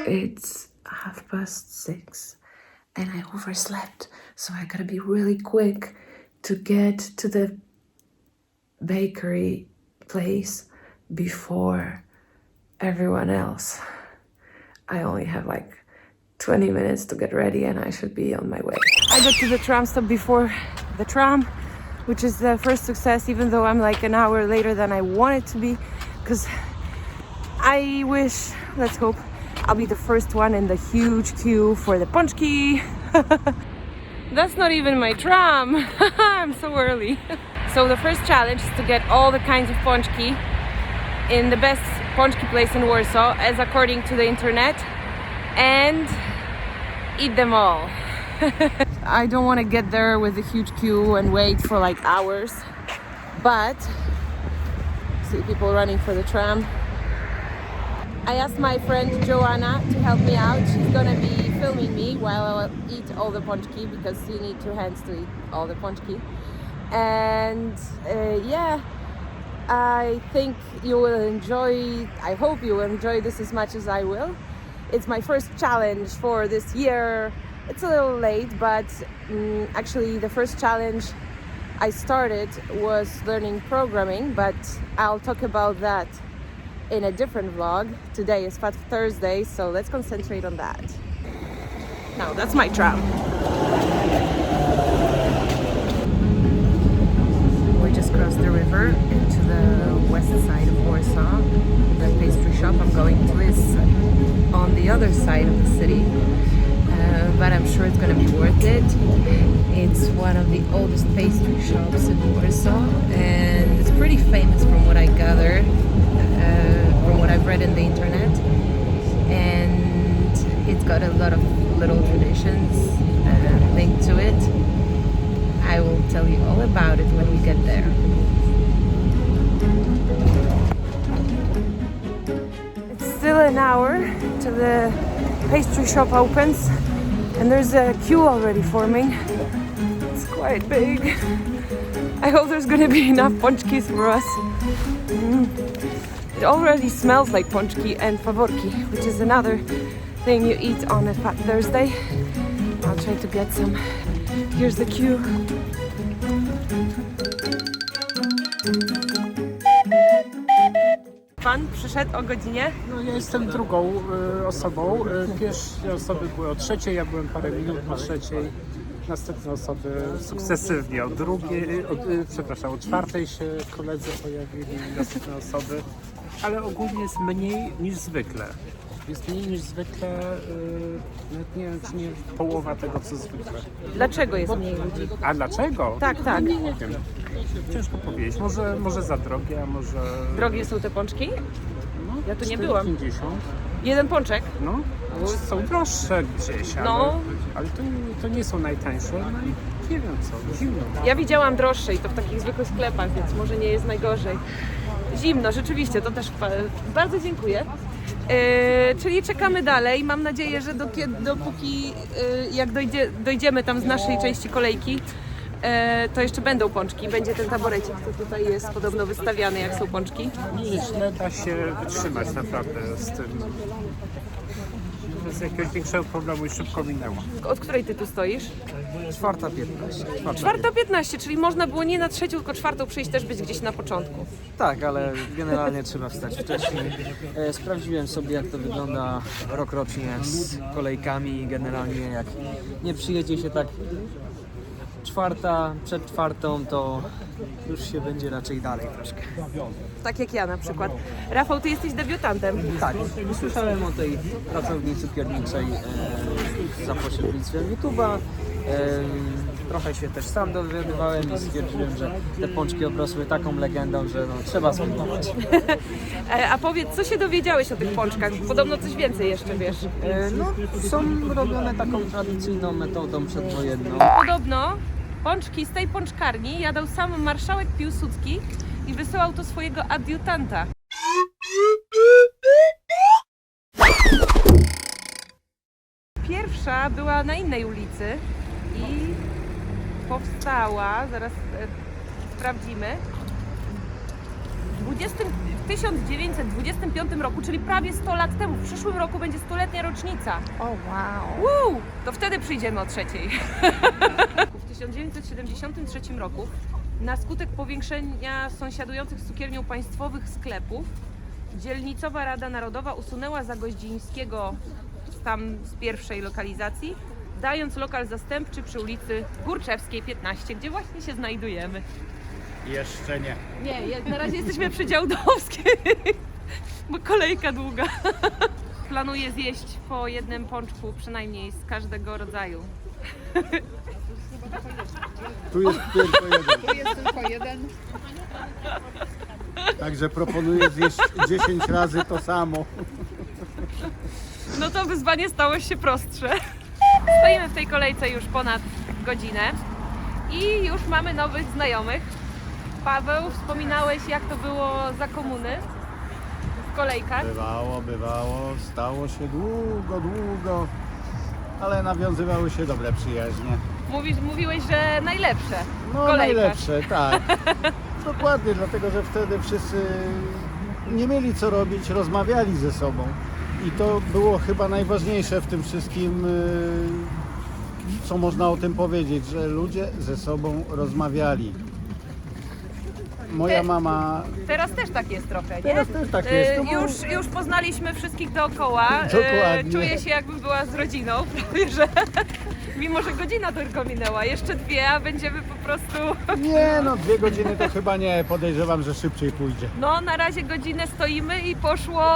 It's 6:30 and I overslept, so I gotta be really quick to get to the bakery place before everyone else. I only have like 20 minutes to get ready and I should be on my way. I got to the tram stop before the tram, which is the first success, even though I'm like an hour later than I wanted to be, because I wish, let's hope, I'll be the first one in the huge queue for the pączki. That's not even my tram. I'm so early. So the first challenge is to get all the kinds of pączki in the best pączki place in Warsaw, as according to the internet, and eat them all. I don't want to get there with a huge queue and wait for like hours, but see people running for the tram. I asked my friend Joanna to help me out. She's gonna be filming me while I eat all the pączki, because you need 2 hands to eat all the pączki. And yeah, I think you will enjoy, I hope you will enjoy this as much as I will. It's my first challenge for this year. It's a little late, but actually the first challenge I started was learning programming, but I'll talk about that in a different vlog. Today is Fat Thursday, so let's concentrate on that. Now that's my tram. We just crossed the river into the west side of Warsaw. The pastry shop I'm going to is on the other side of the city, but I'm sure it's gonna be worth it. It's one of the oldest pastry shops in Warsaw, and it's pretty famous from what I gathered, from what I've read in the internet, and it's got a lot of little traditions linked to it. I will tell you all about it when we get there. It's still an hour till the pastry shop opens, and there's a queue already forming. It's quite big. I hope there's gonna be enough pączkis for us. It already smells like pączki and faworki, which is another thing you eat on a Fat Thursday. I'll try to get some. Here's the queue. Pan przyszedł o godzinie? No ja jestem drugą osobą. Pierwsze osoby były o 3:00, ja byłem parę minut po 3:00. Następne osoby sukcesywnie o 2:00, o 4:00 się koledzy pojawili, następne osoby. Ale ogólnie jest mniej niż zwykle. Jest mniej niż zwykle, nawet nie wiem, czy nie połowa tego, co zwykle. Dlaczego jest mniej ludzi? A dlaczego? Tak, tak. Nie wiem. Ciężko powiedzieć. Może za drogie, a może... Drogie są te pączki? No, Ja tu nie byłam. 4,50. Jeden pączek? No, są droższe gdzieś, ale to nie są najtańsze. No i nie wiem co, zimno. Ja widziałam droższe i to w takich zwykłych sklepach, więc może nie jest najgorzej. Zimno, rzeczywiście, to też bardzo dziękuję. Czyli czekamy dalej. Mam nadzieję, że dopóki jak dojdziemy tam z naszej części kolejki, to jeszcze będą pączki. Będzie ten taborecik, co tutaj jest podobno wystawiany, jak są pączki. Źle da się wytrzymać naprawdę z tym. Bez jakiegoś większego problemu i szybko minęło. Od której ty tu stoisz? 4:15. 4:15, czyli można było nie na 3:00, tylko 4:00 przyjść, też być gdzieś na początku. Tak, ale generalnie trzeba wstać wcześniej. Sprawdziłem sobie, jak to wygląda rokrocznie z kolejkami. Generalnie jak nie przyjedzie się tak 4:00, przed 4:00, to już się będzie raczej dalej troszkę. Tak jak ja na przykład. Rafał, ty jesteś debiutantem. Tak, słyszałem o tej pracowni cukierniczej za pośrednictwem YouTube'a. Trochę się też sam dowiadywałem i stwierdziłem, że te pączki obrosły taką legendą, że trzeba spróbować. A powiedz, co się dowiedziałeś o tych pączkach? Podobno coś więcej jeszcze wiesz. No, są robione taką tradycyjną metodą przedwojenną. Podobno pączki z tej pączkarni jadał sam marszałek Piłsudski i wysyłał to swojego adiutanta. Pierwsza była na innej ulicy i powstała, zaraz sprawdzimy, w w 1925 roku, czyli prawie 100 lat temu. W przyszłym roku będzie 100-letnia rocznica. O wow. Woo! To wtedy przyjdziemy o 3:00. W 1973 roku na skutek powiększenia sąsiadujących z cukiernią państwowych sklepów dzielnicowa Rada Narodowa usunęła Zagoździńskiego tam z pierwszej lokalizacji, dając lokal zastępczy przy ulicy Górczewskiej 15, gdzie właśnie się znajdujemy. Jeszcze nie. Nie, na razie jesteśmy przy Działdowskiej, bo kolejka długa. Planuję zjeść po jednym pączku przynajmniej z każdego rodzaju. Tu jest tylko jeden. Tu jest tylko jeden. Także proponuję zjeść 10 razy to samo. No to wyzwanie stało się prostsze. Stoimy w tej kolejce już ponad godzinę i już mamy nowych znajomych. Paweł, wspominałeś, jak to było za komuny w kolejkach. Bywało. Stało się długo. Ale nawiązywały się dobre przyjaźnie. Mówiłeś, że najlepsze w No kolejkach. najlepsze, tak. Dokładnie, dlatego że wtedy wszyscy nie mieli co robić, rozmawiali ze sobą. I to było chyba najważniejsze w tym wszystkim, co można o tym powiedzieć, że ludzie ze sobą rozmawiali. Moja mama... Teraz też tak jest trochę, nie? Teraz też tak jest. No bo- Już poznaliśmy wszystkich dookoła. Dokładnie. Czuję się, jakbym była z rodziną, prawie że. Mimo że godzina tylko minęła, jeszcze 2, a będziemy po prostu. Nie no, 2 godziny to chyba nie, podejrzewam, że szybciej pójdzie. No, na razie godzinę stoimy i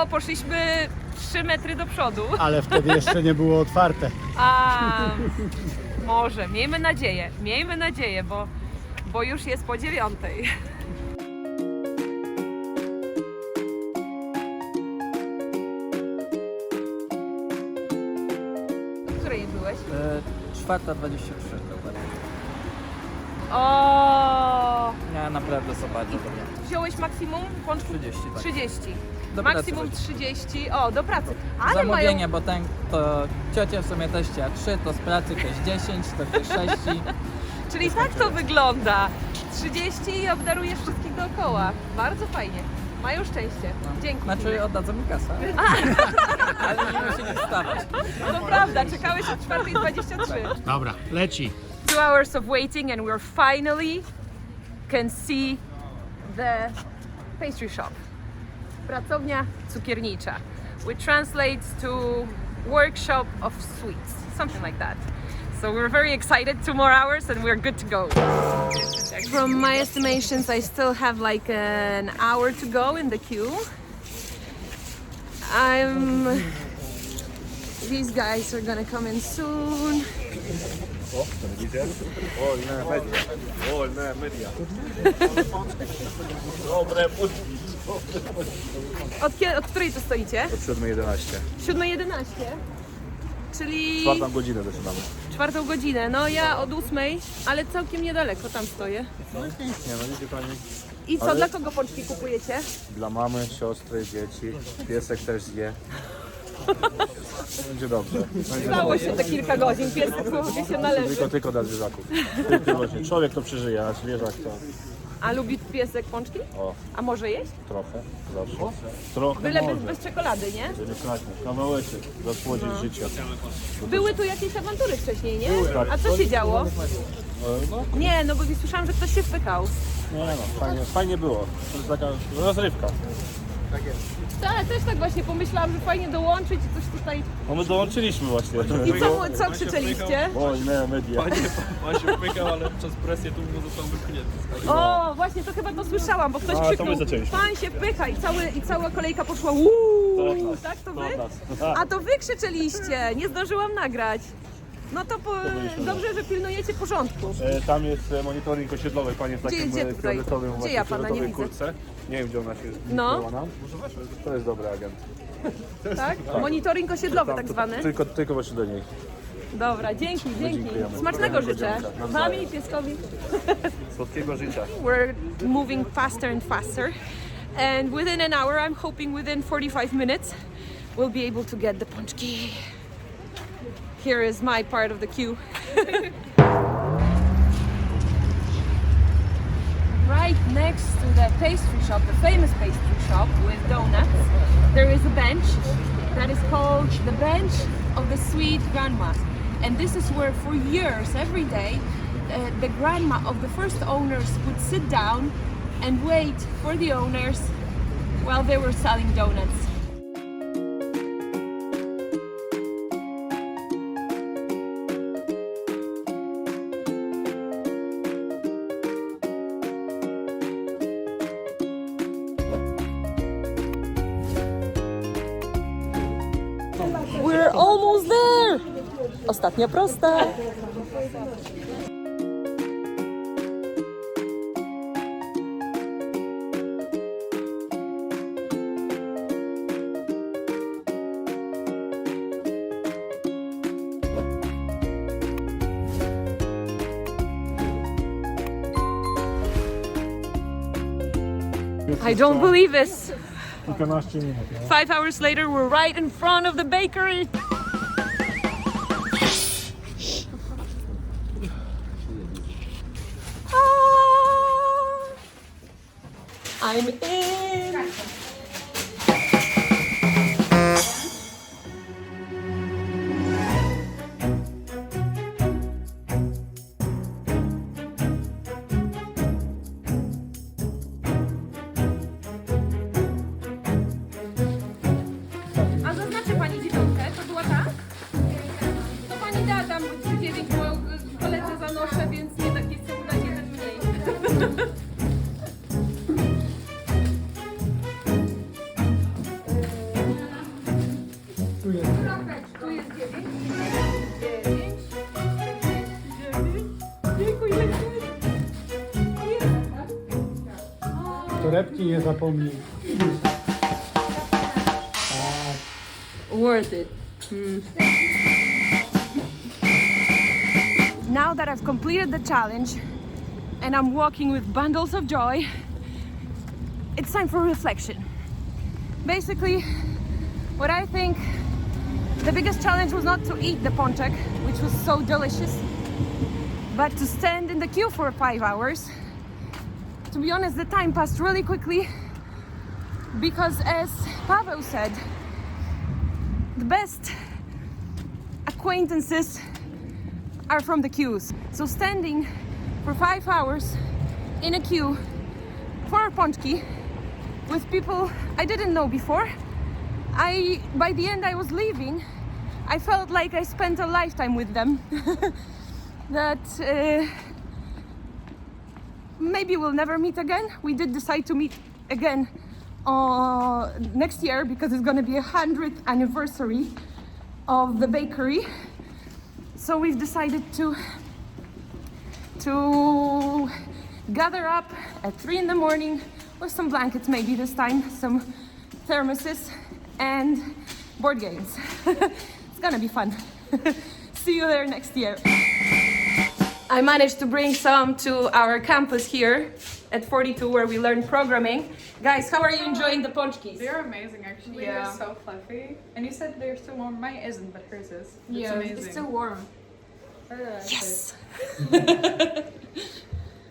poszliśmy 3 metry do przodu. Ale wtedy jeszcze nie było otwarte. A może, miejmy nadzieję, bo już jest po 9:00. W której byłeś? 4:23 dokładnie. O, Ja naprawdę zobaczę. wziąłeś maksimum pączków? 30, tak. 30. Do pracy Maksimum chodzi. 30. O, do pracy. Ale Zamówienie, mają. bo ten to ciocia w sumie też chciała 3, to z pracy też 10, to też 6. Czyli tak to wygląda. 30 i obdarujesz wszystkich dookoła. Bardzo fajnie. Mają szczęście. Dzięki. Znaczy oddadzą mi kasę. Ale nie musieli wstawać. To prawda, czekałeś od 4:23. Dobra, leci. 2 hours of waiting and we're finally can see the pastry shop. Pracownia cukiernicza, which translates to workshop of sweets, something like that. So we're very excited, 2 more hours and we're good to go. From my estimations, I still have like an hour to go in the queue. These guys are gonna come in soon. Od której tu stoicie? Od 7:11. 7:11. Czyli Czwartą godzinę zaczynamy. 4 godzinę. No ja od 8, ale całkiem niedaleko tam stoję. Nie no, widzi pani, I co, dla kogo pączki kupujecie? dla mamy, siostry, dzieci, piesek też zje. Będzie dobrze. Stało się te kilka godzin, piesek się należy. Tylko dla zwierzaków. Tylko właśnie. Człowiek to przeżyje, a zwierzak to A lubi piesek pączki? o, A może jeść? trochę, zawsze. Trochę Byle może. bez czekolady, nie? Delikatnie, kawałeczek, zasłodzić życie. Były tu jakieś awantury wcześniej, nie? tak. A co się działo? No, Nie, no bo słyszałam, że ktoś się wpychał. nie no, fajnie było. To jest taka rozrywka. Tak, też tak właśnie pomyślałam, że fajnie dołączyć i coś tutaj. No my dołączyliśmy właśnie. I co krzyczeliście? O, nie, media. On się wpykał, ale przez presję tu mu został wypchnięty. O, właśnie to chyba to słyszałam, bo ktoś A, to krzyknął, my zaczęliśmy. pan się wpycha i cała kolejka poszła uuu, To od nas. tak to wy? To od nas. A to wy krzyczeliście, nie zdążyłam nagrać. No to dobrze, że pilnujecie porządku. Tam jest monitoring osiedlowy, panie w takim Gdzie tutaj? fioletowym, Gdzie właśnie ja pana nie fioletowej widzę? kurtce. Nie wiem, gdzie ona się No. zniknęła nam. To jest dobry agent. Tak? Monitoring osiedlowy Tam tak to- zwany. Tylko właśnie do niej. Dobra, dzięki. dziękujemy. Smacznego życzę. Nawzajem. Wami i pieskowi. Słodkiego życia. We're moving faster and faster. And within an hour, I'm hoping within 45 minutes, we'll be able to get the pączki. Here is my part of the queue. right next to the pastry shop, the famous pastry shop with donuts, there is a bench that is called the Bench of the Sweet Grandma. And this is where for years, every day, the grandma of the first owners would sit down and wait for the owners while they were selling donuts. We're almost there! Ostatnia prosta! I don't believe this! 15 minut. 5 hours later, we're right in front of the bakery. Ah, I'm in. A zaznaczy pani 9, to była ta? To pani da tam 9, bo koledze zanoszę, więc nie tak nie chcę udać jeden mniej. Tu jest 9. 9. Dziękuję. Torebki nie zapomnij. Worth it. Now that I've completed the challenge and I'm walking with bundles of joy, it's time for reflection. Basically, what I think the biggest challenge was not to eat the ponchek, which was so delicious, but to stand in the queue for 5 hours. To be honest, the time passed really quickly because, as Paweł said, the best acquaintances are from the queues. So standing for 5 hours in a queue for a ponchki with people I didn't know before, by the end I was leaving, I felt like I spent a lifetime with them. That maybe we'll never meet again. We did decide to meet again next year because it's going to be 100th anniversary of the bakery. So we've decided to gather up at 3 in the morning with some blankets, maybe this time, some thermoses and board games. It's gonna be fun. See you there next year. I managed to bring some to our campus here at 42 where we learn programming. Guys, how are you enjoying the ponchkis? They're amazing, actually. Yeah. They're so fluffy. And you said they're still warm. Mine isn't, but hers is. Yeah, amazing. it's still warm. Yes!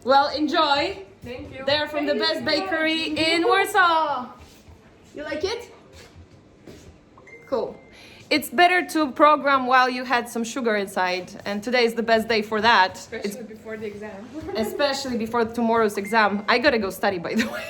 Well, enjoy. Thank you. They're from the best bakery in Warsaw. You like it? Cool. It's better to program while you had some sugar inside, and today is the best day for that. Especially before the exam. Especially before tomorrow's exam. I gotta go study, by the way.